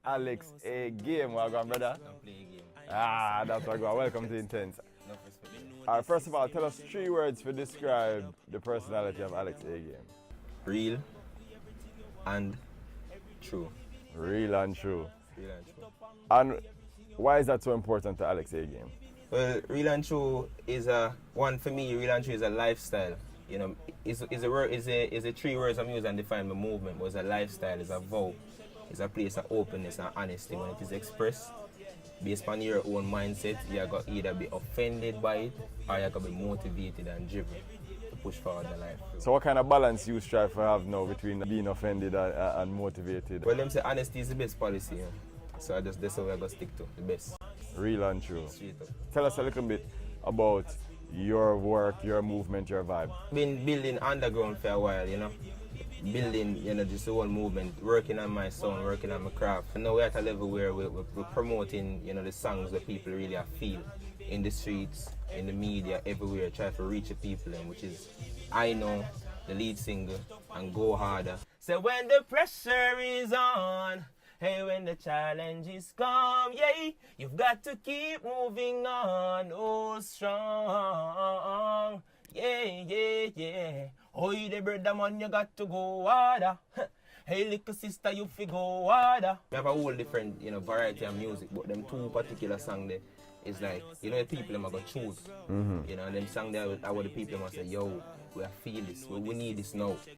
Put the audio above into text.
Alex a game. Welcome, brother. I'm playing a game. Ah, that's what I go. Welcome to Intense. No respect. First of all, tell us 3 words to describe the personality of Alex a game. Real and true. Real and true. Real and true. And why is that so important to Alex a game? Well, real and true is one for me. Real and true is a lifestyle. You know, is a 3 words I'm using and define my movement, but it's a lifestyle, it's a vow, it's a place of openness and honesty. When it is expressed based on your own mindset, you're going to either be offended by it or you're going to be motivated and driven to push forward in life. So what kind of balance you strive to have now between being offended and motivated? Well, them say honesty is the best policy. You know? So that's what we're going to stick to, the best. Real and true. Straight up. Tell us a little bit about your work, your movement, your vibe. Been building underground for a while, you know. Building, you know, just the whole movement, working on my sound, working on my craft. And now we're at a level where we're promoting, you know, the songs that people really feel in the streets, in the media, everywhere, try to reach the people, which is I Know, the lead singer, and Go Harder. So when the pressure is on, hey, when the challenges come, yeah, you've got to keep moving on, oh strong, yeah. Oh, you the brother man, you got to go harder. Hey, little sister, you fi go harder. We have a whole different, you know, variety of music, but them 2 particular songs there is like, you know, the people them are gonna choose. You know, and them songs there are what the people must say, yo, we feel this, we need this now.